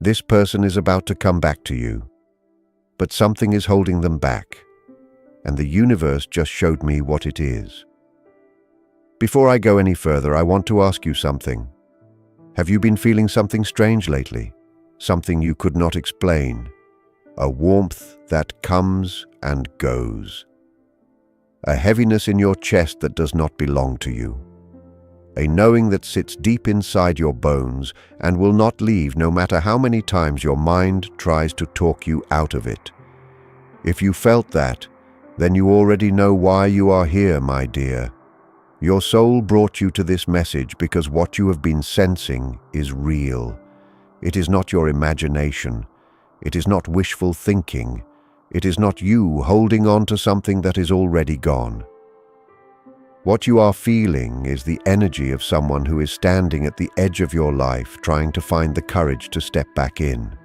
This person is about to come back to you, but something is holding them back, and the universe just showed me what it is. Before I go any further, I want to ask you something. Have you been feeling something strange lately? Something you could not explain? A warmth that comes and goes. A heaviness in your chest that does not belong to you. A knowing that sits deep inside your bones and will not leave no matter how many times your mind tries to talk you out of it. If you felt that, then you already know why you are here, my dear. Your soul brought you to this message because what you have been sensing is real. It is not your imagination. It is not wishful thinking. It is not you holding on to something that is already gone. What you are feeling is the energy of someone who is standing at the edge of your life, trying to find the courage to step back in.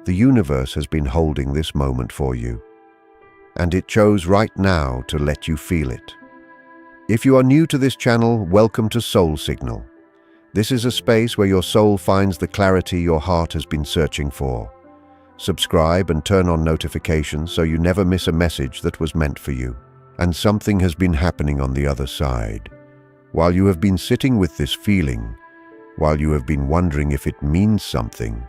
The universe has been holding this moment for you, and it chose right now to let you feel it. If you are new to this channel, welcome to Soul Signal. This is a space where your soul finds the clarity your heart has been searching for. Subscribe and turn on notifications so you never miss a message that was meant for you. And something has been happening on the other side. While you have been sitting with this feeling, while you have been wondering if it means something,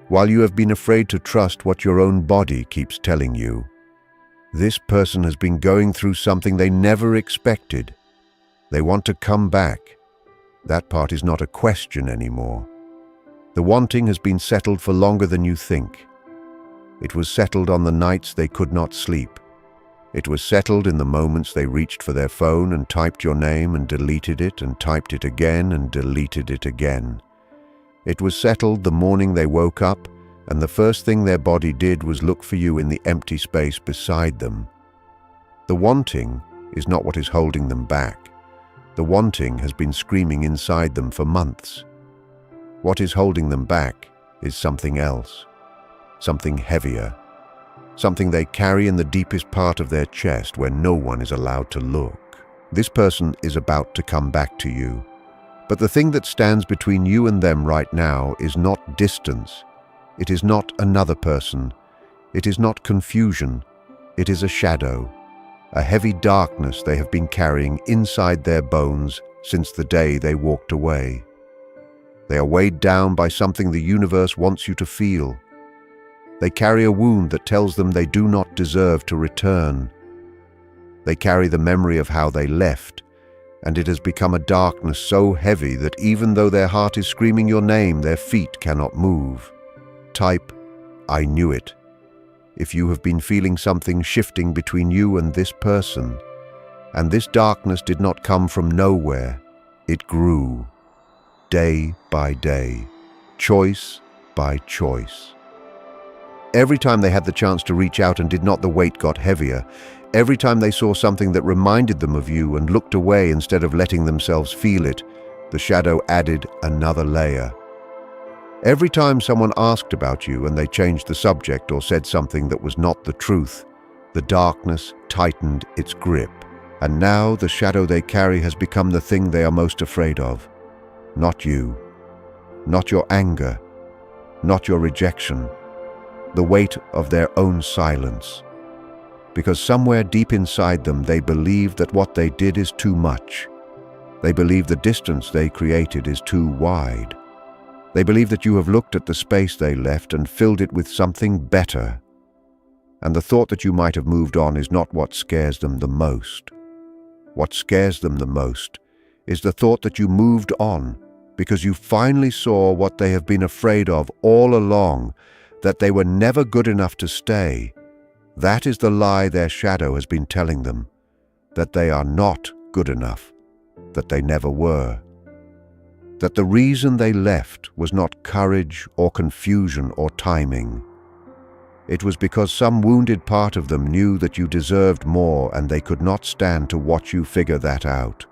while you have been afraid to trust what your own body keeps telling you, this person has been going through something they never expected. They want to come back. That part is not a question anymore. The wanting has been settled for longer than you think. It was settled on the nights they could not sleep. It was settled in the moments they reached for their phone and typed your name and deleted it and typed it again and deleted it again. It was settled the morning they woke up and the first thing their body did was look for you in the empty space beside them. The wanting is not what is holding them back. The wanting has been screaming inside them for months. What is holding them back is something else, something heavier. Something they carry in the deepest part of their chest where no one is allowed to look. This person is about to come back to you. But the thing that stands between you and them right now is not distance. It is not another person. It is not confusion. It is a shadow, a heavy darkness they have been carrying inside their bones since the day they walked away. They are weighed down by something the universe wants you to feel. They carry a wound that tells them they do not deserve to return. They carry the memory of how they left, and it has become a darkness so heavy that even though their heart is screaming your name, their feet cannot move. Type, "I knew it." If you have been feeling something shifting between you and this person, and this darkness did not come from nowhere, it grew, day by day, choice by choice. Every time they had the chance to reach out and did not, the weight got heavier. Every time they saw something that reminded them of you and looked away instead of letting themselves feel it, the shadow added another layer. Every time someone asked about you and they changed the subject or said something that was not the truth, the darkness tightened its grip. And now the shadow they carry has become the thing they are most afraid of. Not you, not your anger, not your rejection, the weight of their own silence. Because somewhere deep inside them they believe that what they did is too much. They believe the distance they created is too wide. They believe that you have looked at the space they left and filled it with something better. And the thought that you might have moved on is not what scares them the most. What scares them the most is the thought that you moved on because you finally saw what they have been afraid of all along, that they were never good enough to stay. That is the lie their shadow has been telling them, that they are not good enough, that they never were. That the reason they left was not courage or confusion or timing. It was because some wounded part of them knew that you deserved more and they could not stand to watch you figure that out.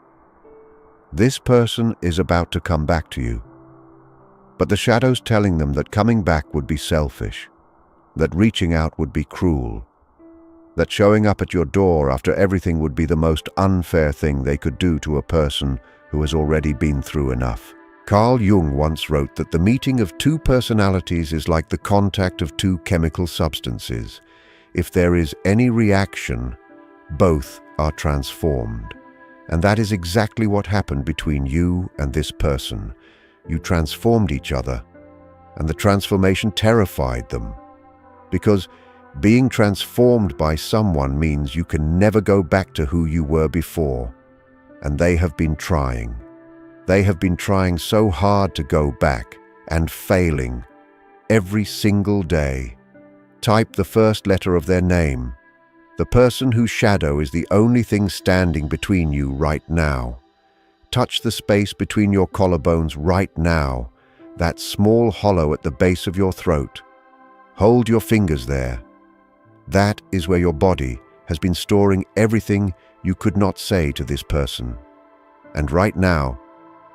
This person is about to come back to you. But the shadow's telling them that coming back would be selfish, that reaching out would be cruel, that showing up at your door after everything would be the most unfair thing they could do to a person who has already been through enough. Carl Jung once wrote that the meeting of two personalities is like the contact of two chemical substances. If there is any reaction, both are transformed. And that is exactly what happened between you and this person. You transformed each other, and the transformation terrified them. Because being transformed by someone means you can never go back to who you were before. And they have been trying. They have been trying so hard to go back and failing every single day. Type the first letter of their name. The person whose shadow is the only thing standing between you right now. Touch the space between your collarbones right now, that small hollow at the base of your throat. Hold your fingers there. That is where your body has been storing everything you could not say to this person. And right now,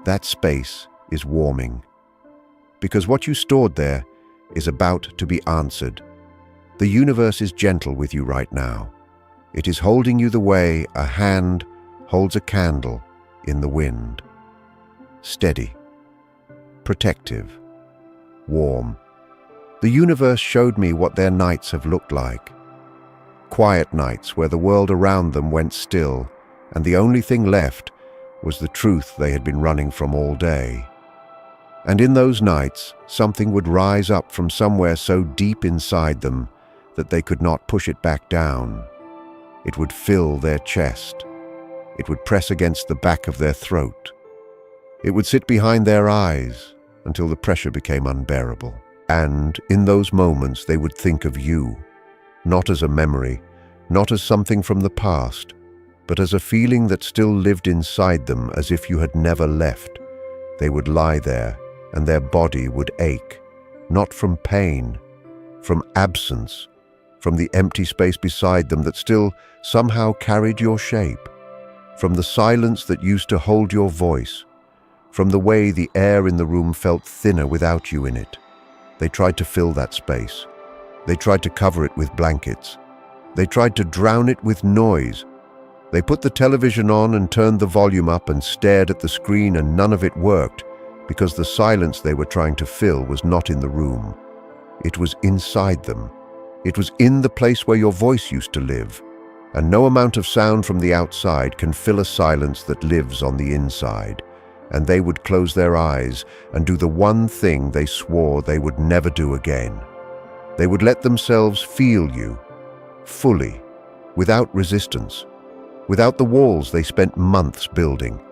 that space is warming. Because what you stored there is about to be answered. The universe is gentle with you right now. It is holding you the way a hand holds a candle in the wind. Steady, protective, warm. The universe showed me what their nights have looked like. Quiet nights where the world around them went still, and the only thing left was the truth they had been running from all day. And in those nights, something would rise up from somewhere so deep inside them that they could not push it back down. It would fill their chest. It would press against the back of their throat. It would sit behind their eyes until the pressure became unbearable. And in those moments, they would think of you, not as a memory, not as something from the past, but as a feeling that still lived inside them as if you had never left. They would lie there, and their body would ache, not from pain, from absence, from the empty space beside them that still somehow carried your shape, from the silence that used to hold your voice, from the way the air in the room felt thinner without you in it. They tried to fill that space. They tried to cover it with blankets. They tried to drown it with noise. They put the television on and turned the volume up and stared at the screen, and none of it worked because the silence they were trying to fill was not in the room. It was inside them. It was in the place where your voice used to live. And no amount of sound from the outside can fill a silence that lives on the inside. And they would close their eyes and do the one thing they swore they would never do again. They would let themselves feel you, fully, without resistance. Without the walls they spent months building.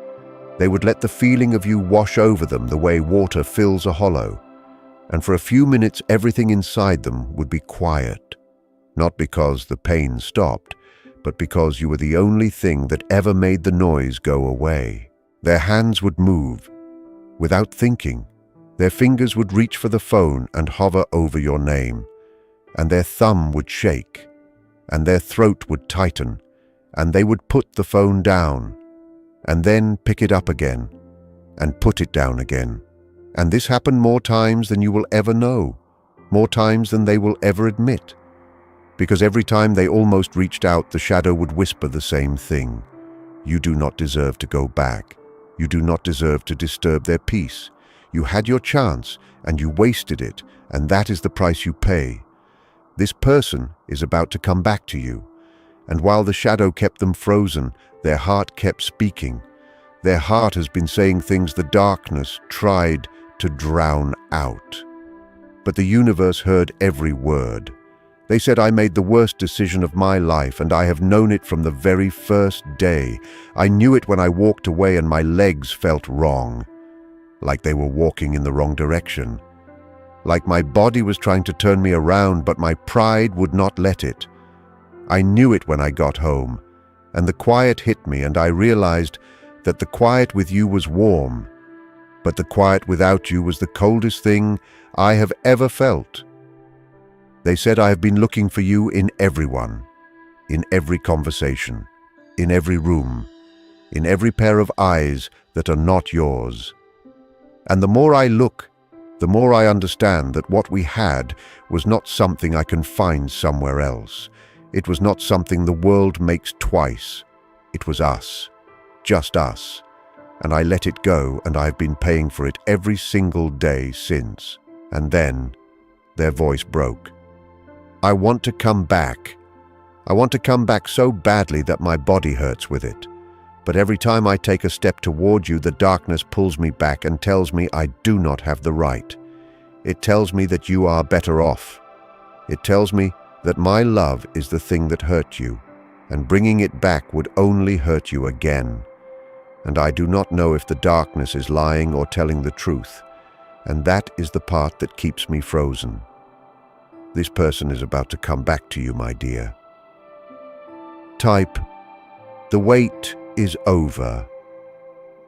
They would let the feeling of you wash over them the way water fills a hollow. And for a few minutes everything inside them would be quiet. Not because the pain stopped, but because you were the only thing that ever made the noise go away. Their hands would move. Without thinking, their fingers would reach for the phone and hover over your name. And their thumb would shake. And their throat would tighten. And they would put the phone down, and then pick it up again, and put it down again. And this happened more times than you will ever know, more times than they will ever admit. Because every time they almost reached out, the shadow would whisper the same thing. You do not deserve to go back. You do not deserve to disturb their peace. You had your chance, and you wasted it, and that is the price you pay. This person is about to come back to you. And while the shadow kept them frozen, their heart kept speaking. Their heart has been saying things the darkness tried to drown out. But the universe heard every word. They said, I made the worst decision of my life, and I have known it from the very first day. I knew it when I walked away and my legs felt wrong, like they were walking in the wrong direction. Like my body was trying to turn me around, but my pride would not let it. I knew it when I got home, and the quiet hit me, and I realized that the quiet with you was warm, but the quiet without you was the coldest thing I have ever felt. They said, I have been looking for you in everyone, in every conversation, in every room, in every pair of eyes that are not yours. And the more I look, the more I understand that what we had was not something I can find somewhere else. It was not something the world makes twice. It was us, just us. and I let it go, and I've been paying for it every single day since. And then their voice broke. I want to come back. I want to come back so badly that my body hurts with it. But every time I take a step toward you, the darkness pulls me back and tells me I do not have the right. It tells me that you are better off. It tells me that my love is the thing that hurt you, and bringing it back would only hurt you again. And I do not know if the darkness is lying or telling the truth, and that is the part that keeps me frozen. This person is about to come back to you, my dear. Type, the wait is over.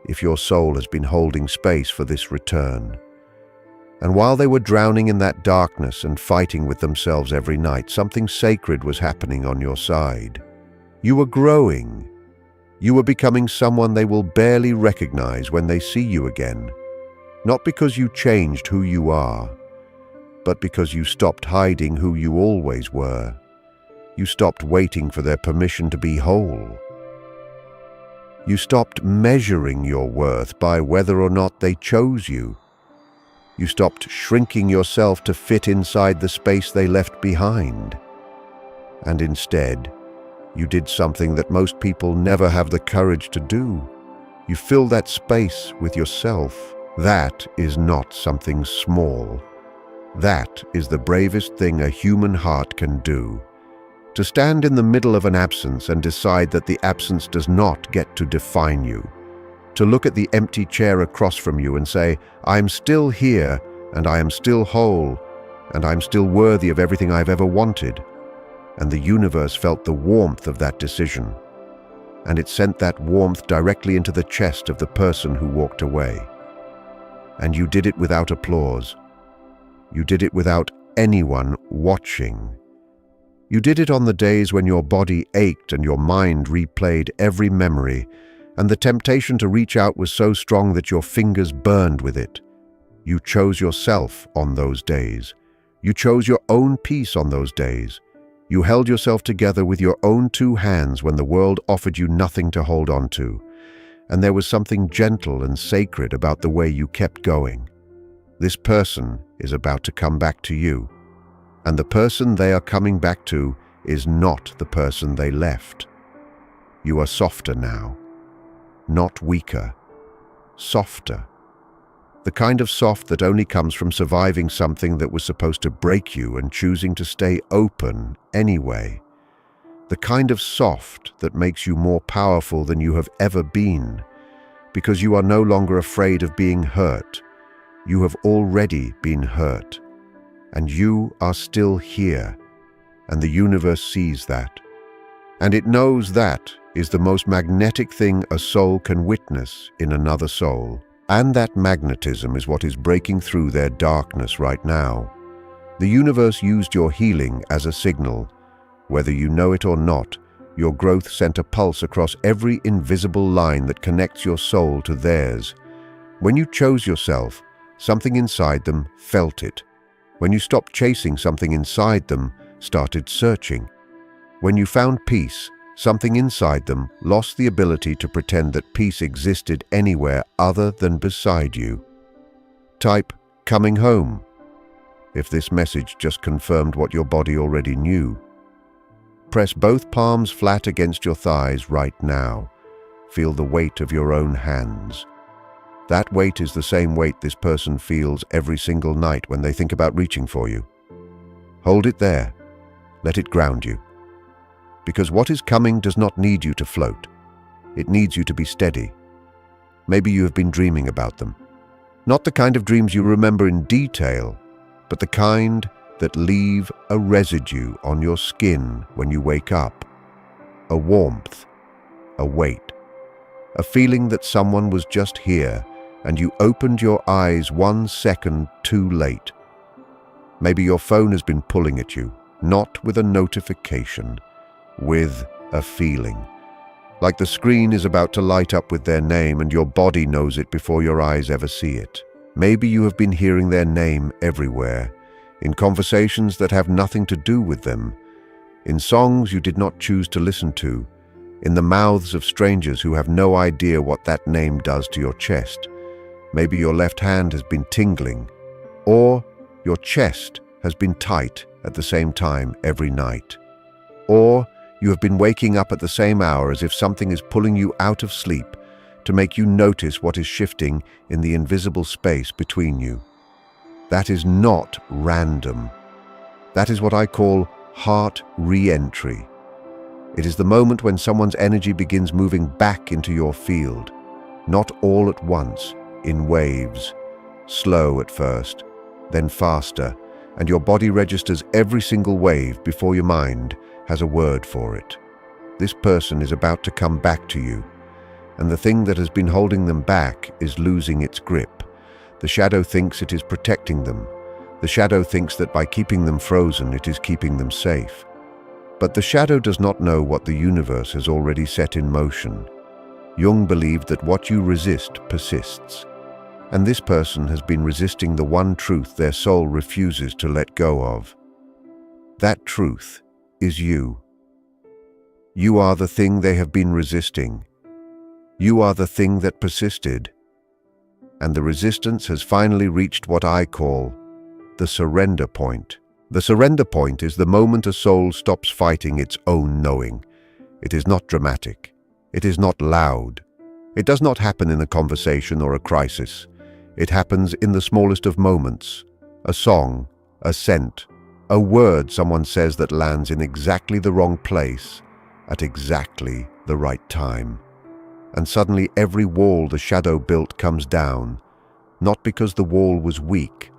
If your soul has been holding space for this return. And while they were drowning in that darkness and fighting with themselves every night, something sacred was happening on your side. You were growing. You were becoming someone they will barely recognize when they see you again. Not because you changed who you are, but because you stopped hiding who you always were. You stopped waiting for their permission to be whole. You stopped measuring your worth by whether or not they chose you. You stopped shrinking yourself to fit inside the space they left behind. And instead, you did something that most people never have the courage to do. You fill that space with yourself. That is not something small. That is the bravest thing a human heart can do. To stand in the middle of an absence and decide that the absence does not get to define you. To look at the empty chair across from you and say, I'm still here, and I am still whole, and I'm still worthy of everything I've ever wanted. And the universe felt the warmth of that decision. And it sent that warmth directly into the chest of the person who walked away. And you did it without applause. You did it without anyone watching. You did it on the days when your body ached and your mind replayed every memory, and the temptation to reach out was so strong that your fingers burned with it. You chose yourself on those days. You chose your own peace on those days. You held yourself together with your own two hands when the world offered you nothing to hold on to. And there was something gentle and sacred about the way you kept going. This person is about to come back to you. And the person they are coming back to is not the person they left. You are softer now. Not weaker. Softer. The kind of soft that only comes from surviving something that was supposed to break you and choosing to stay open anyway. The kind of soft that makes you more powerful than you have ever been, because you are no longer afraid of being hurt. You have already been hurt. And you are still here, and the universe sees that. And it knows that is the most magnetic thing a soul can witness in another soul. And that magnetism is what is breaking through their darkness right now. The universe used your healing as a signal. Whether you know it or not, your growth sent a pulse across every invisible line that connects your soul to theirs. When you chose yourself, something inside them felt it. When you stopped chasing, something inside them started searching. When you found peace, something inside them lost the ability to pretend that peace existed anywhere other than beside you. Type, coming home, if this message just confirmed what your body already knew. Press both palms flat against your thighs right now. Feel the weight of your own hands. That weight is the same weight this person feels every single night when they think about reaching for you. Hold it there. Let it ground you. Because what is coming does not need you to float. It needs you to be steady. Maybe you have been dreaming about them. Not the kind of dreams you remember in detail, but the kind that leave a residue on your skin when you wake up. A warmth, a weight, a feeling that someone was just here and you opened your eyes 1 second too late. Maybe your phone has been pulling at you, not with a notification, with a feeling. Like the screen is about to light up with their name and your body knows it before your eyes ever see it. Maybe you have been hearing their name everywhere, in conversations that have nothing to do with them, in songs you did not choose to listen to, in the mouths of strangers who have no idea what that name does to your chest. Maybe your left hand has been tingling, or your chest has been tight at the same time every night. Or you have been waking up at the same hour as if something is pulling you out of sleep to make you notice what is shifting in the invisible space between you. That is not random. That is what I call heart re-entry. It is the moment when someone's energy begins moving back into your field, not all at once, in waves, slow at first, then faster, and your body registers every single wave before your mind has a word for it. This person is about to come back to you, and the thing that has been holding them back is losing its grip. The shadow thinks it is protecting them. The shadow thinks that by keeping them frozen, it is keeping them safe. But the shadow does not know what the universe has already set in motion. Jung believed that what you resist persists. And this person has been resisting the one truth their soul refuses to let go of. That truth is you. You are the thing they have been resisting. You are the thing that persisted. And the resistance has finally reached what I call the surrender point. The surrender point is the moment a soul stops fighting its own knowing. It is not dramatic. It is not loud. It does not happen in a conversation or a crisis. It happens in the smallest of moments. A song, a scent, a word someone says that lands in exactly the wrong place at exactly the right time. And suddenly every wall the shadow built comes down, not because the wall was weak,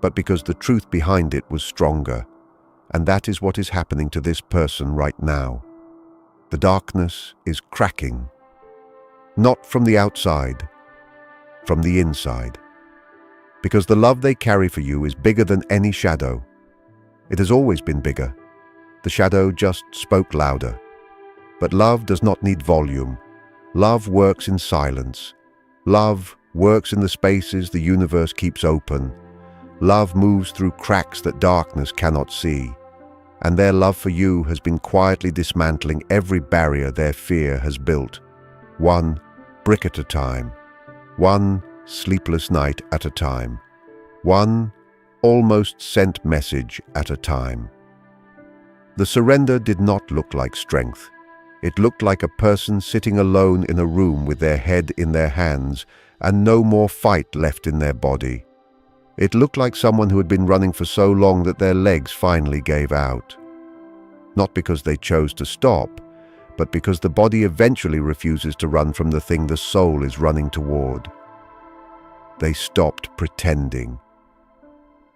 but because the truth behind it was stronger. And that is what is happening to this person right now. The darkness is cracking. Not from the outside, from the inside. Because the love they carry for you is bigger than any shadow. It has always been bigger. The shadow just spoke louder. But love does not need volume. Love works in silence. Love works in the spaces the universe keeps open. Love moves through cracks that darkness cannot see. And their love for you has been quietly dismantling every barrier their fear has built. One brick at a time. One sleepless night at a time. One almost sent message at a time. The surrender did not look like strength. It looked like a person sitting alone in a room with their head in their hands and no more fight left in their body. It looked like someone who had been running for so long that their legs finally gave out. Not because they chose to stop, but because the body eventually refuses to run from the thing the soul is running toward. They stopped pretending.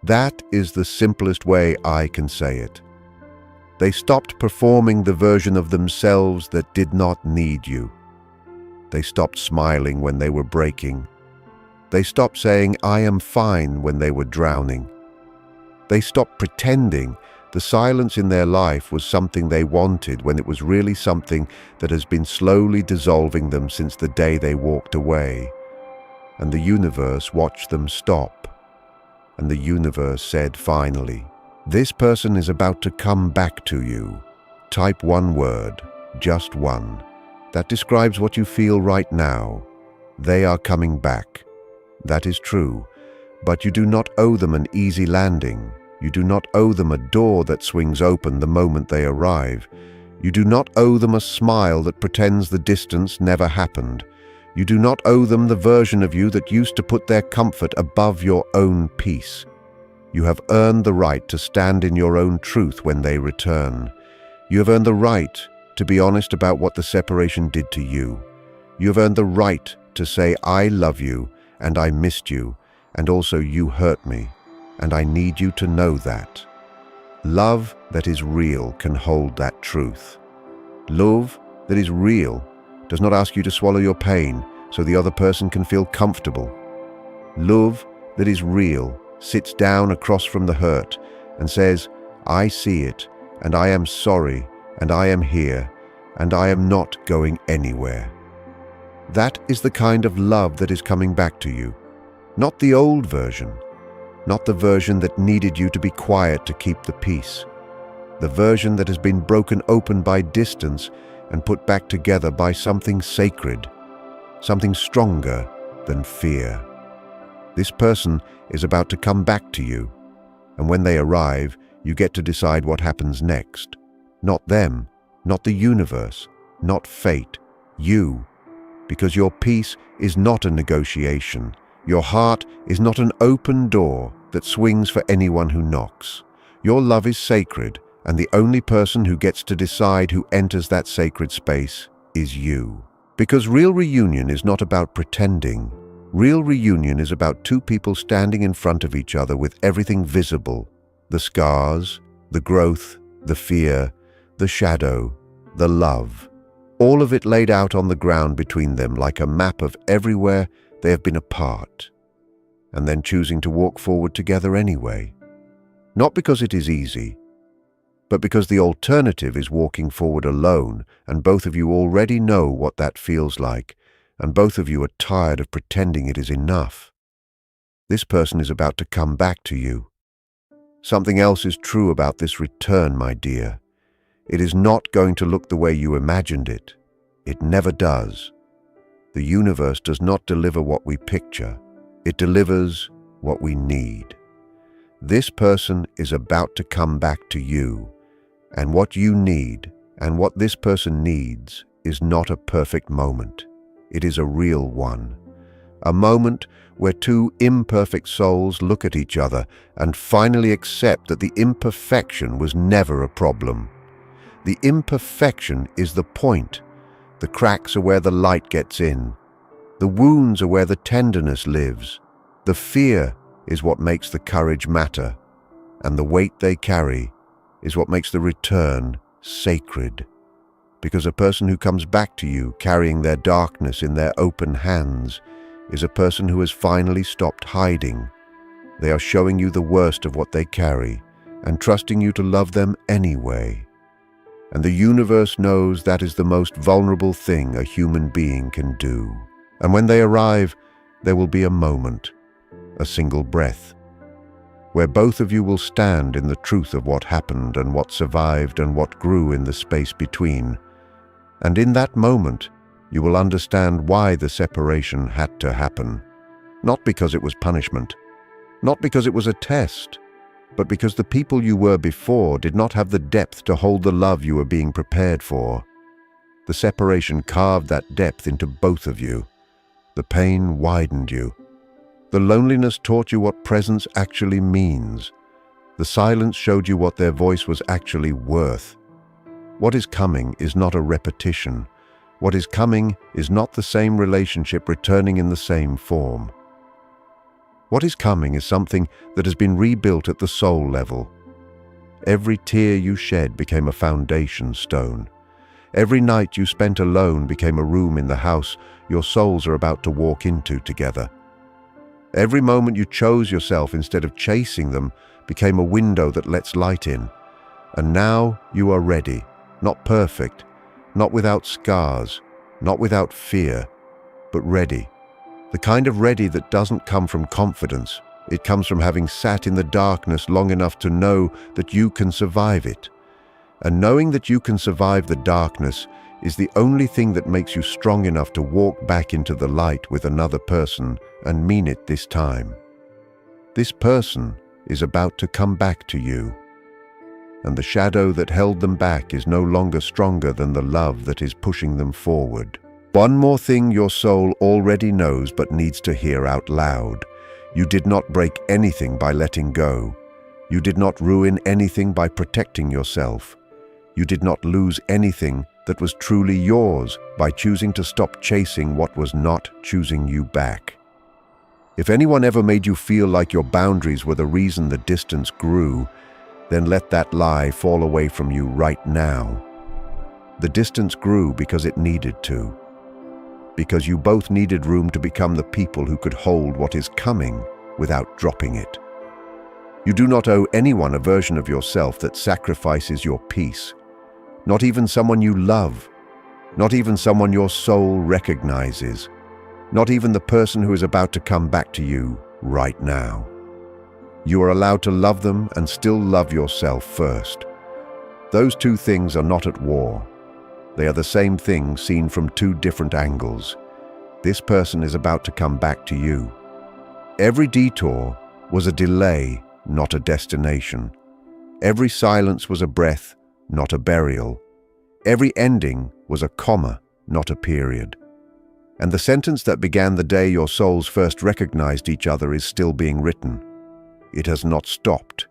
That is the simplest way I can say it. They stopped performing the version of themselves that did not need you. They stopped smiling when they were breaking. They stopped saying, "I am fine," when they were drowning. They stopped pretending the silence in their life was something they wanted when it was really something that has been slowly dissolving them since the day they walked away. And the universe watched them stop. And the universe said finally, "This person is about to come back to you. Type one word, just one. That describes what you feel right now. They are coming back." That is true, but you do not owe them an easy landing. You do not owe them a door that swings open the moment they arrive. You do not owe them a smile that pretends the distance never happened. You do not owe them the version of you that used to put their comfort above your own peace. You have earned the right to stand in your own truth when they return. You have earned the right to be honest about what the separation did to you. You have earned the right to say, "I love you, and I missed you, and also you hurt me, and I need you to know that." Love that is real can hold that truth. Love that is real does not ask you to swallow your pain so the other person can feel comfortable. Love that is real sits down across from the hurt and says, "I see it, and I am sorry, and I am here, and I am not going anywhere." That is the kind of love that is coming back to you. Not the old version. Not the version that needed you to be quiet to keep the peace. The version that has been broken open by distance and put back together by something sacred, something stronger than fear. This person is about to come back to you, and when they arrive, you get to decide what happens next. Not them, not the universe, not fate, you. Because your peace is not a negotiation. Your heart is not an open door that swings for anyone who knocks. Your love is sacred, and the only person who gets to decide who enters that sacred space is you. Because real reunion is not about pretending. Real reunion is about two people standing in front of each other with everything visible: the scars, the growth, the fear, the shadow, the love. All of it laid out on the ground between them like a map of everywhere they have been apart, and then choosing to walk forward together anyway. Not because it is easy, but because the alternative is walking forward alone, and both of you already know what that feels like, and both of you are tired of pretending it is enough. This person is about to come back to you. Something else is true about this return, my dear. It is not going to look the way you imagined it. It never does. The universe does not deliver what we picture. It delivers what we need. This person is about to come back to you, and what you need and what this person needs is not a perfect moment. It is a real one. A moment where two imperfect souls look at each other and finally accept that the imperfection was never a problem. The imperfection is the point. The cracks are where the light gets in. The wounds are where the tenderness lives. The fear is what makes the courage matter, and the weight they carry is what makes the return sacred. Because a person who comes back to you carrying their darkness in their open hands is a person who has finally stopped hiding. They are showing you the worst of what they carry and trusting you to love them anyway. And the universe knows that is the most vulnerable thing a human being can do. And when they arrive, there will be a moment, a single breath, where both of you will stand in the truth of what happened and what survived and what grew in the space between. And in that moment, you will understand why the separation had to happen. Not because it was punishment, not because it was a test, but because the people you were before did not have the depth to hold the love you were being prepared for. The separation carved that depth into both of you. The pain widened you. The loneliness taught you what presence actually means. The silence showed you what their voice was actually worth. What is coming is not a repetition. What is coming is not the same relationship returning in the same form. What is coming is something that has been rebuilt at the soul level. Every tear you shed became a foundation stone. Every night you spent alone became a room in the house your souls are about to walk into together. Every moment you chose yourself instead of chasing them became a window that lets light in. And now you are ready, not perfect, not without scars, not without fear, but ready. The kind of ready that doesn't come from confidence. It comes from having sat in the darkness long enough to know that you can survive it. And knowing that you can survive the darkness is the only thing that makes you strong enough to walk back into the light with another person and mean it this time. This person is about to come back to you. And the shadow that held them back is no longer stronger than the love that is pushing them forward. One more thing your soul already knows but needs to hear out loud. You did not break anything by letting go. You did not ruin anything by protecting yourself. You did not lose anything that was truly yours by choosing to stop chasing what was not choosing you back. If anyone ever made you feel like your boundaries were the reason the distance grew, then let that lie fall away from you right now. The distance grew because it needed to. Because you both needed room to become the people who could hold what is coming without dropping it. You do not owe anyone a version of yourself that sacrifices your peace. Not even someone you love. Not even someone your soul recognizes. Not even the person who is about to come back to you right now. You are allowed to love them and still love yourself first. Those two things are not at war. They are the same thing seen from two different angles. This person is about to come back to you. Every detour was a delay, not a destination. Every silence was a breath, not a burial. Every ending was a comma, not a period. And the sentence that began the day your souls first recognized each other is still being written. It has not stopped.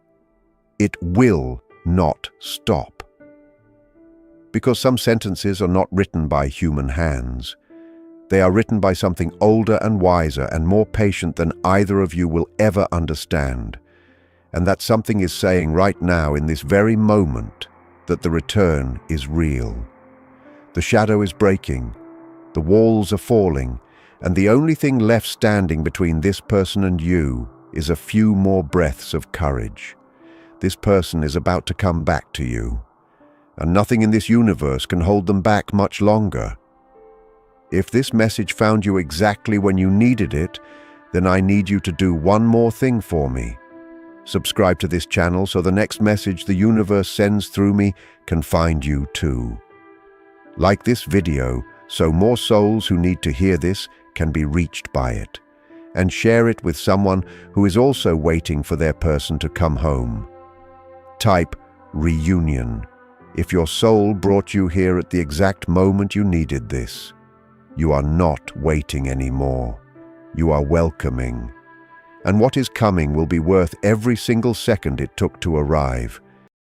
It will not stop. Because some sentences are not written by human hands. They are written by something older and wiser and more patient than either of you will ever understand. And that something is saying right now in this very moment that the return is real. The shadow is breaking, the walls are falling, and the only thing left standing between this person and you is a few more breaths of courage. This person is about to come back to you, and nothing in this universe can hold them back much longer. If this message found you exactly when you needed it, then I need you to do one more thing for me. Subscribe to this channel so the next message the universe sends through me can find you too. Like this video so more souls who need to hear this can be reached by it. And share it with someone who is also waiting for their person to come home. Type reunion if your soul brought you here at the exact moment you needed this. You are not waiting anymore. You are welcoming. And what is coming will be worth every single second it took to arrive.